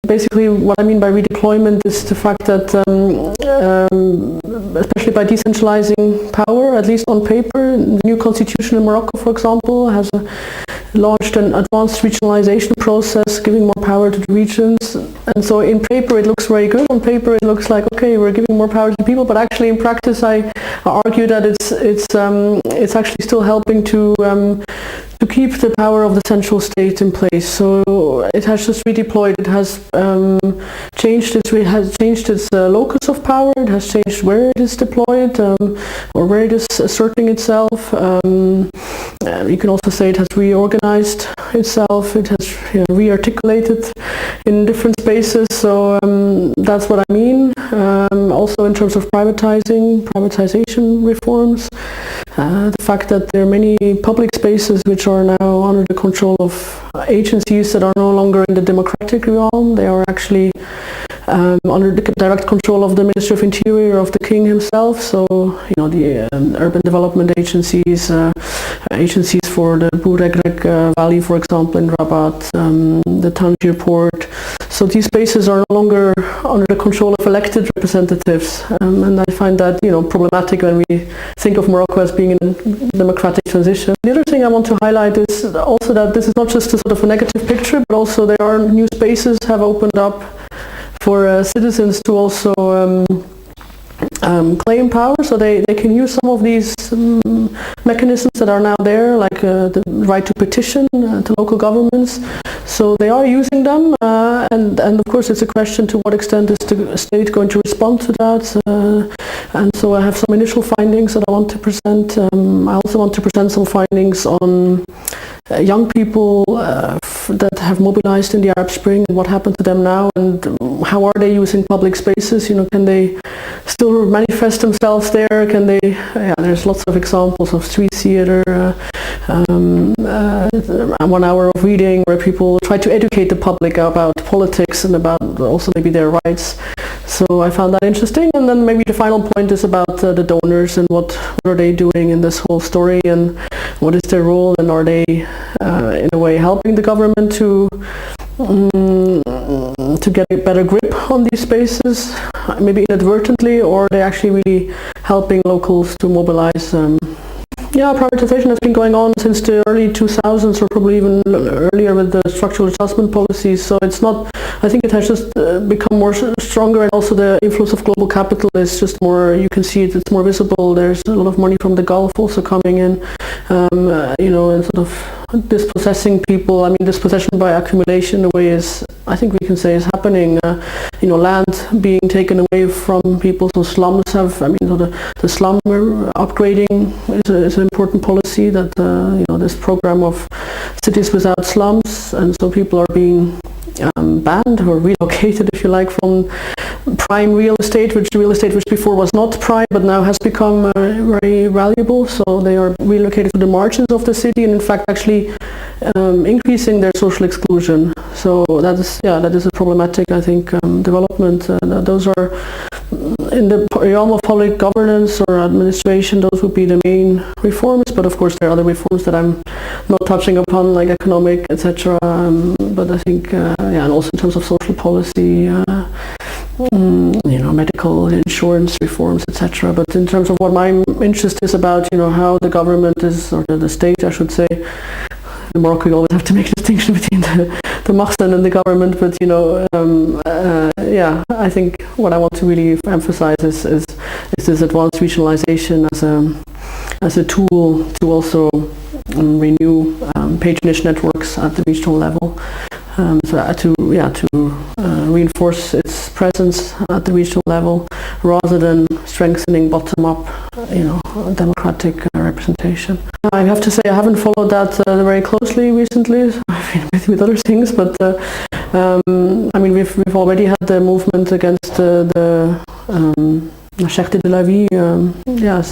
Basically, what I mean by redeployment is the fact that, especially by decentralizing power, at least on paper, the new constitution in Morocco, for example, has launched an advanced regionalization process, giving more power to the regions. And so in paper it looks very good. On paper it looks like, okay, we're giving more power to the people, but actually in practice I argue that it's actually still helping to keep the power of the central state in place. So it has just redeployed. It has changed its locus of power. It has changed where it is deployed or where it is asserting itself. You can also say it has reorganized itself. It has rearticulated in different spaces. So that's what I mean. Also in terms of privatization reforms. The fact that there are many public spaces which are now under the control of agencies that are no longer in the democratic realm. They are actually under the direct control of the Minister of Interior, of the King himself. So, the urban development agencies, agencies for the Boeregrek Valley, for example, in Rabat, the Tangier port. So these spaces are no longer under the control of elected representatives, and I find that problematic when we think of Morocco as being in a democratic transition. The other thing I want to highlight is also that this is not just a sort of a negative picture, but also there are new spaces have opened up for citizens to also claim power, so they can use some of these mechanisms that are now there, like the right to petition to local governments. So they are using them, and of course it's a question to what extent is the state going to respond to that. And so I have some initial findings that I want to present. I also want to present some findings on young people that have mobilized in the Arab Spring, and what happened to them now, and how are they using public spaces? Can they still manifest themselves there? Can they? There's lots of examples of street theater, 1 hour of reading, where people try to educate the public about politics and about also maybe their rights. So I found that interesting. And then maybe the final point is about the donors and what are they doing in this whole story, and what is their role, and are they in a way helping the government to get a better grip on these spaces, maybe inadvertently, or are they actually really helping locals to mobilize? Privatization has been going on since the early 2000s, or probably even earlier with the structural adjustment policies. So it's not, I think it has just become more stronger, and also the influence of global capital is just more, you can see it's more visible. There's a lot of money from the Gulf also coming in, and sort of dispossessing people. I mean, dispossession by accumulation, the way is, I think we can say, is happening. Land being taken away from people. So slums have, so the slum upgrading is an important policy, that this program of cities without slums, and so people are being banned or relocated, if you like, from prime real estate, which before was not prime but now has become very valuable. So they are relocated to the margins of the city, and in fact actually increasing their social exclusion. So that is a problematic, I think, development. Those are in the realm of public governance or administration. Those would be the main reforms, but of course there are other reforms that I'm not touching upon, like economic, etc. But I think, and also in terms of social policy, medical insurance reforms, etc. But in terms of what my interest is about, how the government is, or the state, I should say. In Morocco, you always have to make a distinction between the Mahsen and the government. But I think what I want to really emphasize is this advanced regionalization as a tool to also renew patronage networks at the regional level. To reinforce its presence at the regional level, rather than strengthening bottom-up, democratic representation. I have to say I haven't followed that very closely recently. I've been busy with other things, but we've already had the movement against the Cherté de la Vie.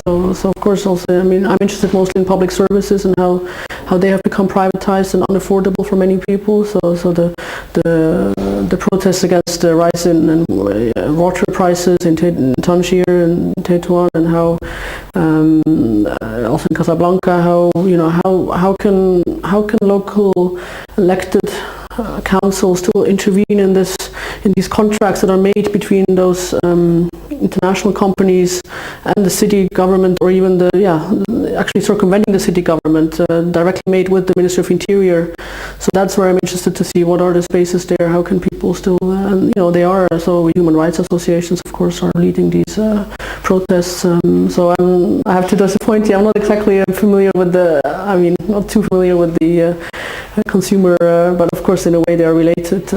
So of course also, I'm interested mostly in public services and how how they have become privatized and unaffordable for many people. So the protests against the rise in water prices in Tangier and Tetuan, and how also in Casablanca, how can local elected councils still intervene in these contracts that are made between those international companies and the city government, or even actually circumventing the city government, directly made with the Ministry of Interior. So that's where I'm interested to see what are the spaces there, how can people still, and they are, so human rights associations of course are leading these protests. So I have to disappoint you, I'm not exactly familiar with not too familiar with the consumer, but of course in a way they are related.